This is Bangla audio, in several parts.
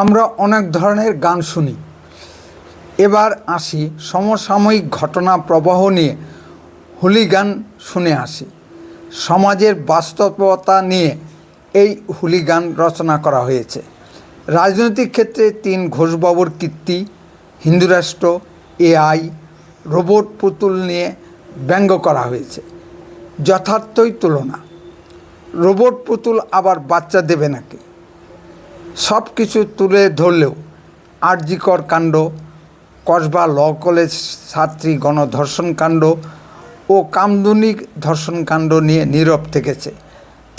আমরা অনেক ধরনের গান শুনি। এবার আসি সমসাময়িক ঘটনা প্রবাহ নিয়ে হোলি গান শুনে আসি। সমাজের বাস্তবতা নিয়ে এই হোলি গান রচনা করা হয়েছে। রাজনৈতিক ক্ষেত্রে তিন ঘোষবাবুর কীর্তি, হিন্দু রাষ্ট্র, এআই, রোবট পুতুল নিয়ে ব্যঙ্গ করা হয়েছে। যথার্থই তুলনা। রোবট পুতুল আবার বাচ্চা দেবে নাকি? সব কিছু তুলে ধরলেও আরজিকর কাণ্ড, কসবা ল কলেজ ছাত্রী গণধর্ষণকাণ্ড ও কামদুনি ধর্ষণকাণ্ড নিয়ে নীরব থেকেছে।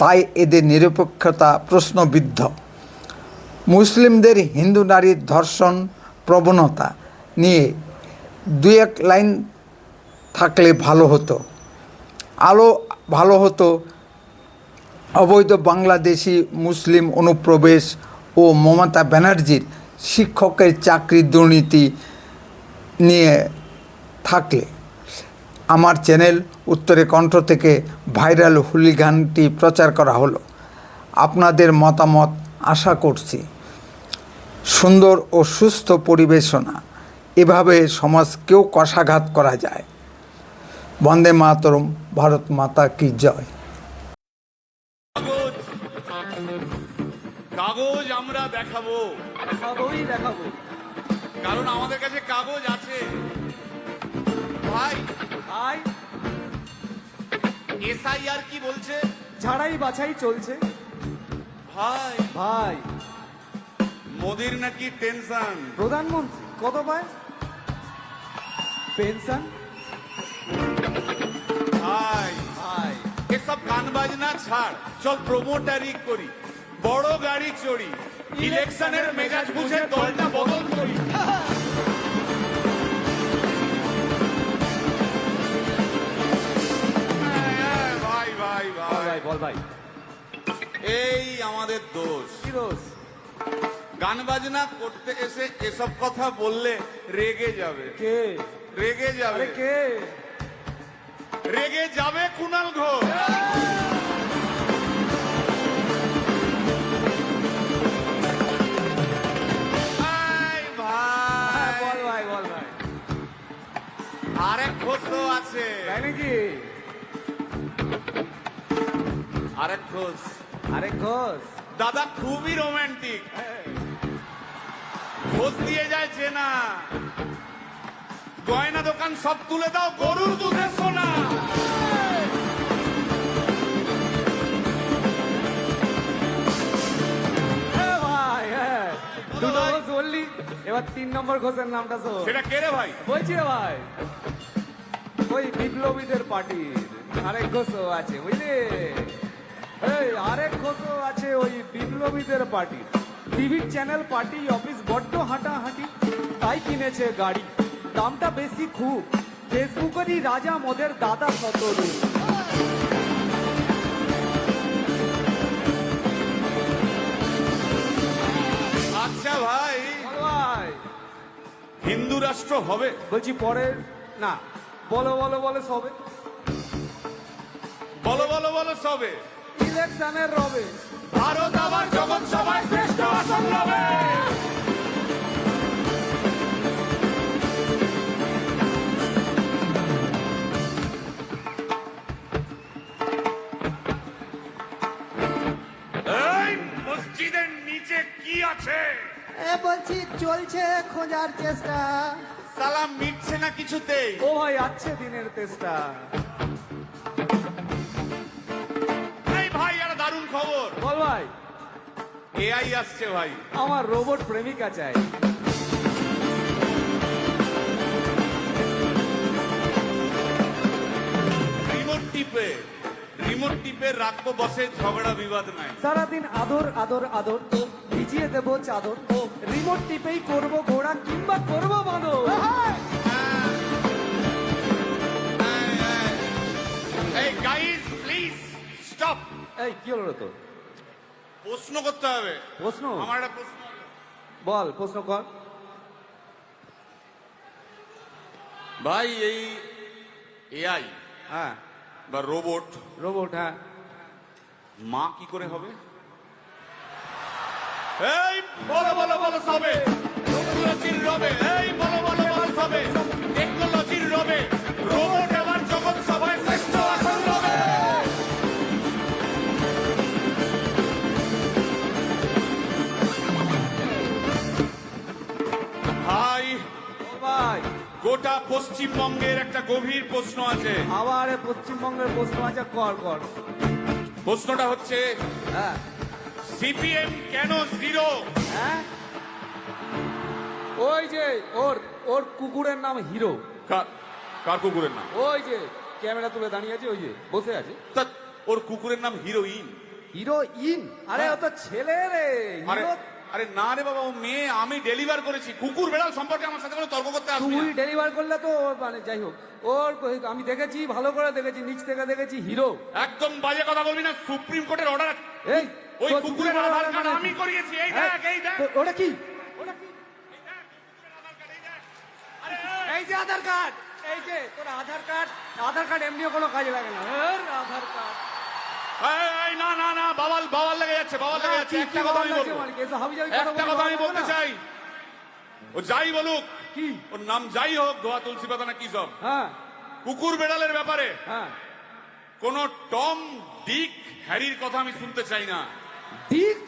তাই এদের নিরপেক্ষতা প্রশ্নবিদ্ধ। মুসলিমদের হিন্দু নারীর ধর্ষণ প্রবণতা নিয়ে দু এক লাইন থাকলে ভালো হতো। অবৈধ বাংলাদেশি মুসলিম অনুপ্রবেশ ও মমতা ব্যানার্জির শিক্ষকের চাকরি দুর্নীতি নিয়ে থাকলে। আমার চ্যানেল উত্তরে কণ্ঠ থেকে ভাইরাল হোলি গানটি প্রচার করা হলো। আপনাদের মতামত আশা করছি। সুন্দর ও সুস্থ পরিবেশনা। এভাবে সমাজকেও কষাঘাত করা যায়। বন্দে মাতরম। ভারত মাতা কি জয়। কাগজ আমরা দেখাবো, কারণ আমাদের কাছে কাগজ আছে। ভাই ভাই এসআইআর কি বলছে? ঝাড়াই বাছাই চলছে। ভাই ভাই মোদির নাকি টেনশন। প্রধানমন্ত্রী কত পায় পেনশন? ভাই ভাই এসব গান বাজনা ছাড়, চল প্রমোটারি করি, বড় গাড়ি চড়ি, ইলেকশনের মেজাজ বুঝে দলটা বদল করি। ভাই ভাই ভাই ভাই বল ভাই, এই আমাদের দোষ। কি দোষ? গান বাজনা করতে এসে এসব কথা বললে রেগে যাবে। কে রেগে যাবে? আরে কে? রেগে যাবে কুণাল ঘোষ। ভাই বল ভাই, বল ভাই। আরেক ঘোষ তো আছে। তাই নাকি? আরেক ঘোষ, আরে ঘোষ দাদা খুবই রোমান্টিক। ঘোষ দিয়ে যায় চেনা, গয়না দোকান সব তুলে দাও, গরুর দুধের সোনা। ভাই, দুটো ঘোষ বললি, এবার 3 নম্বর ঘোষের নামটা শোন। সেটা কে রে ভাই? বলছি রে ভাই, ওই বিপ্লবীদের পার্টির আরেক ঘোষও আছে, বুঝলি? এই আরেক ঘোষও আছে ওই বিপ্লবীদের party. TV channel, party office বড্ড হাঁটাহাঁটি, তাই কিনেছে গাড়ি, দামটা বেশি খুব। ফেসবুকেরই রাজা মোদের দাদা শতরূপ। আচ্ছা ভাই, ভাই হিন্দু রাষ্ট্র হবে? বলছি পরে না, বলো বলো বলো সবে, বলো বলো বলো সবে। ইলেকশনের রবে ভারত আবার জগৎ সভায় শ্রেষ্ঠ আসন লবে। এই মসজিদের নিচে কি আছে? বলছি চলছে খোঁজার চেষ্টা। সালাম মিটছে না কিছুতেই। ও ভাই আছে দিনের তেষ্টা। এই ভাই একটা দারুণ খবর, বল ভাই। এআই আসছে ভাই। আমার রোবট প্রেমিকা চাই। রিমোট টিপে রাখবো বসে, ঝগড়া বিবাদ নাই। সারাদিন আদর আদর আদর, ভিজিয়ে দেবো চাদর, রিমোট টিপেই করবো ঘোড়া কিংবা করবো বাঁদর। এই গাইস প্লিজ স্টপ। এই কি হলো তো? প্রশ্ন করতে হবে। প্রশ্ন? আমার একটা প্রশ্ন। বল, প্রশ্ন কর। ভাই এই এআই হ্যাঁ, বা রোবট, রোবট, হ্যাঁ। মা কি করে হবে? এই বলো বলো বলো সবে টেকনোলজির রবে, এই বলো বলো বলো সবে টেকনোলজির রবে, রোবট আবার জগৎ সভায় শ্রেষ্ঠ আসন রবে। ভাই, ও ভাই, গোটা পশ্চিমবঙ্গের একটা গভীর প্রশ্ন আছে। আবার এ পশ্চিমবঙ্গের প্রশ্ন আছে, কর কর। প্রশ্নটা হচ্ছে, হ্যাঁ সিপিএম কেন জিরো? হ্যাঁ, ওই যে ওর ওর কুকুরের নাম হিরো। কার কুকুরের নাম? ওই যে ক্যামেরা তুলে দাঁড়িয়ে আছে, ওই যে বসে আছে। তা ওর কুকুরের নাম হিরোইন। হিরোইন? আরে ও তো ছেলে রে। আরে হিরো আরে না রে বাবা, ও মেয়ে। আমি ডেলিভার করেছি। কুকুর বেড়াল সম্পর্কে আমার সাথে কোনো তর্ক করতে আসবি তুই না। ডেলিভার করলে তো মানে যাই হোক, ওর আমি দেখেছি, ভালো করে দেখেছি, নিচ থেকে দেখেছি হিরো। একদম বাজে কথা বলবি না। সুপ্রিম কোর্টের অর্ডার। এই ওই তোর কুকুরের সুপ্রিম আধার কোর্টের কার্ড order আমি মানে করিয়েছি। এই হ্যাঁ? দেখ, এই দেখ, ওটা কি? ওটা কি? এই দেখ, কুকুরের আধার কার্ড, এই দেখ। আরে এই যে আধার কার্ড, এই যে তোর আধার কার্ড। আধার কার্ড এমনিও কোনো কাজে লাগে না। আধার কার্ড এই না না না, বাবাল বাবাল লেগে যাচ্ছে, বাবাল লেগে যাচ্ছে। একটা কথা আমি বলবো, একটা কথা আমি বলতে চাই। ও যাই বলুক, কি? ওর নাম যাই হোক, ধোয়া তুলসী পাতা না কি সব, হ্যাঁ কুকুর বেড়ালের ব্যাপারে হ্যাঁ। কোন টম, ডিক, হ্যারির কথা আমি শুনতে চাই না। ঠিক